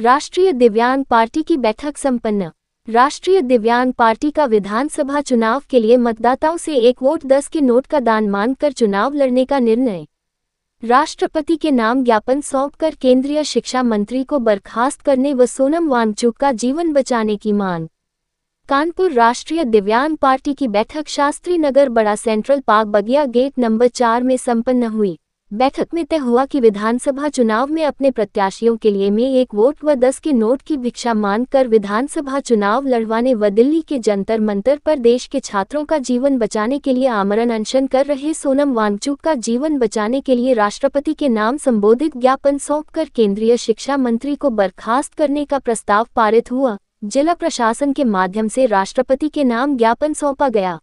राष्ट्रीय दिव्यांग पार्टी की बैठक संपन्न। राष्ट्रीय दिव्यांग पार्टी का विधानसभा चुनाव के लिए मतदाताओं से 1 वोट 10 के नोट का दान मांगकर चुनाव लड़ने का निर्णय। राष्ट्रपति के नाम ज्ञापन सौंपकर केंद्रीय शिक्षा मंत्री को बर्खास्त करने व सोनम वांगचुक का जीवन बचाने की मांग। कानपुर राष्ट्रीय दिव्यांग पार्टी की बैठक शास्त्री नगर बड़ा सेंट्रल पार्क बगिया गेट नंबर 4 में संपन्न हुई। बैठक में तय हुआ कि विधानसभा चुनाव में अपने प्रत्याशियों के लिए में 1 वोट व 10 के नोट की भिक्षा मांगकर विधानसभा चुनाव लड़वाने व दिल्ली के जंतर मंतर पर देश के छात्रों का जीवन बचाने के लिए आमरण अनशन कर रहे सोनम वांगचुक का जीवन बचाने के लिए राष्ट्रपति के नाम संबोधित ज्ञापन सौंपकर केंद्रीय शिक्षा मंत्री को बर्खास्त करने का प्रस्ताव पारित हुआ। जिला प्रशासन के माध्यम से राष्ट्रपति के नाम ज्ञापन सौंपा गया।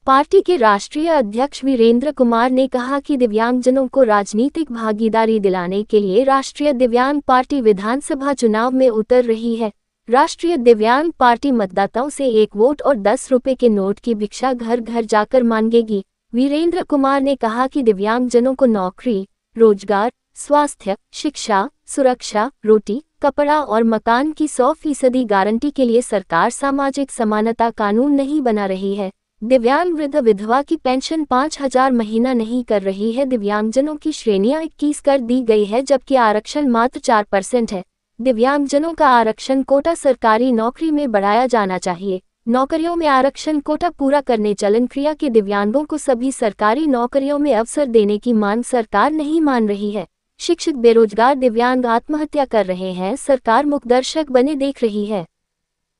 पार्टी के राष्ट्रीय अध्यक्ष वीरेंद्र कुमार ने कहा कि दिव्यांगजनों को राजनीतिक भागीदारी दिलाने के लिए राष्ट्रीय दिव्यांग पार्टी विधानसभा चुनाव में उतर रही है। राष्ट्रीय दिव्यांग पार्टी मतदाताओं से 1 वोट और 10 रुपए के नोट की भिक्षा घर घर जाकर मांगेगी। वीरेंद्र कुमार ने कहा कि दिव्यांगजनों को नौकरी, रोजगार, स्वास्थ्य, शिक्षा, सुरक्षा, रोटी, कपड़ा और मकान की 100% गारंटी के लिए सरकार सामाजिक समानता कानून नहीं बना रही है। दिव्यांग वृद्ध विधवा की पेंशन 5,000 महीना नहीं कर रही है। दिव्यांगजनों की श्रेणियां 21 कर दी गई है, जबकि आरक्षण मात्र 4% है। दिव्यांगजनों का आरक्षण कोटा सरकारी नौकरी में बढ़ाया जाना चाहिए। नौकरियों में आरक्षण कोटा पूरा करने चलन क्रिया के दिव्यांगों को सभी सरकारी नौकरियों में अवसर देने की मांग सरकार नहीं मान रही है। शिक्षित बेरोजगार दिव्यांग आत्महत्या कर रहे हैं, सरकार मूकदर्शक बने देख रही है।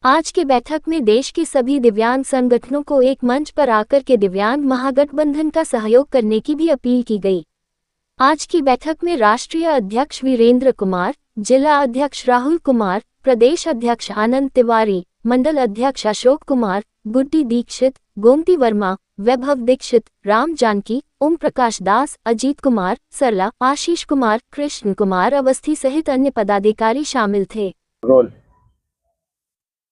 आज की बैठक में देश के सभी दिव्यांग संगठनों को एक मंच पर आकर के दिव्यांग महागठबंधन का सहयोग करने की भी अपील की गई। आज की बैठक में राष्ट्रीय अध्यक्ष वीरेंद्र कुमार, जिला अध्यक्ष राहुल कुमार, प्रदेश अध्यक्ष आनंद तिवारी, मंडल अध्यक्ष अशोक कुमार, गुड्डी दीक्षित, गोमती वर्मा, वैभव दीक्षित, राम जानकी, ओम प्रकाश दास, अजीत कुमार, सरला, आशीष कुमार, कृष्ण कुमार अवस्थी सहित अन्य पदाधिकारी शामिल थे।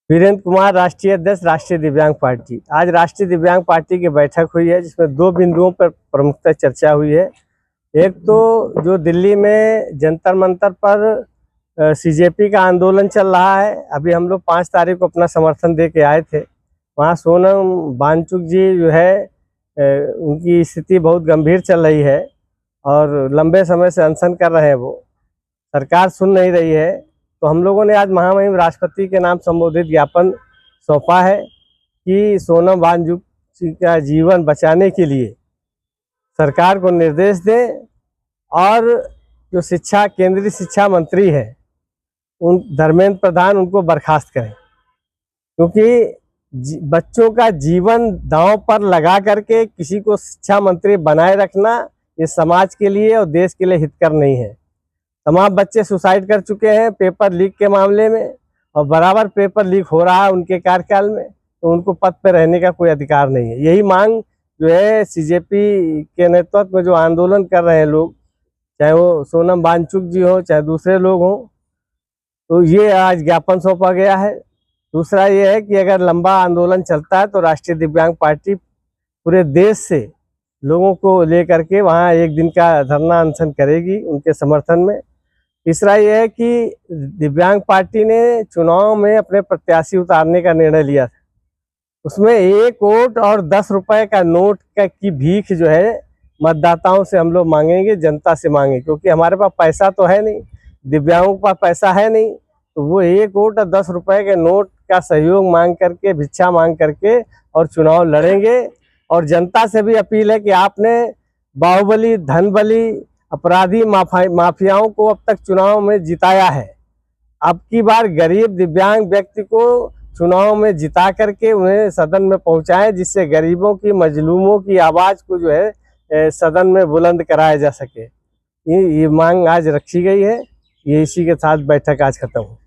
वीरेंद्र कुमार, राष्ट्रीय अध्यक्ष, राष्ट्रीय दिव्यांग पार्टी। आज राष्ट्रीय दिव्यांग पार्टी की बैठक हुई है, जिसमें 2 बिंदुओं पर प्रमुखता चर्चा हुई है। एक तो जो दिल्ली में जंतर मंतर पर सीजेपी का आंदोलन चल रहा है, अभी हम लोग 5 तारीख को अपना समर्थन दे के आए थे। वहाँ सोनम वांगचुक जी जो है उनकी स्थिति बहुत गंभीर चल रही है और लंबे समय से अनशन कर रहे हैं। वो सरकार सुन नहीं रही है, तो हम लोगों ने आज महामहिम राष्ट्रपति के नाम संबोधित ज्ञापन सौंपा है कि सोनम वांगचुक का जीवन बचाने के लिए सरकार को निर्देश दें और जो केंद्रीय शिक्षा मंत्री है उन धर्मेंद्र प्रधान उनको बर्खास्त करें, क्योंकि बच्चों का जीवन दांव पर लगा करके किसी को शिक्षा मंत्री बनाए रखना ये समाज के लिए और देश के लिए हितकर नहीं है। तमाम बच्चे सुसाइड कर चुके हैं पेपर लीक के मामले में, और बराबर पेपर लीक हो रहा है उनके कार्यकाल में, तो उनको पद पर रहने का कोई अधिकार नहीं है। यही मांग जो है सीजेपी के नेतृत्व में जो आंदोलन कर रहे हैं लोग, चाहे वो सोनम वांगचुक जी हो चाहे दूसरे लोग हों, तो ये आज ज्ञापन सौंपा गया है। दूसरा ये है कि अगर लंबा आंदोलन चलता है तो राष्ट्रीय दिव्यांग पार्टी पूरे देश से लोगों को लेकर के वहाँ एक दिन का धरना अनशन करेगी उनके समर्थन में। तीसरा ये है कि दिव्यांग पार्टी ने चुनाव में अपने प्रत्याशी उतारने का निर्णय लिया था, उसमें 1 वोट और 10 रुपए का नोट की भीख जो है मतदाताओं से हम लोग मांगेंगे, जनता से मांगेंगे, क्योंकि हमारे पास पैसा तो है नहीं, दिव्यांगों के पास पैसा है नहीं, तो वो 1 वोट और 10 रुपए के नोट का सहयोग मांग करके, भिक्षा मांग करके और चुनाव लड़ेंगे। और जनता से भी अपील है कि आपने बाहुबली, धनबली, अपराधी माफियाओं को अब तक चुनाव में जिताया है। अब की बार गरीब दिव्यांग व्यक्ति को चुनाव में जिता करके उन्हें सदन में पहुंचाएं, जिससे गरीबों की, मजलूमों की आवाज़ को जो है सदन में बुलंद कराया जा सके। ये मांग आज रखी गई है। ये इसी के साथ बैठक आज खत्म हुई।